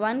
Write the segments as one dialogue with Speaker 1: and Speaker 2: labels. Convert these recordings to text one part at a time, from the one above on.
Speaker 1: 1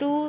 Speaker 1: 2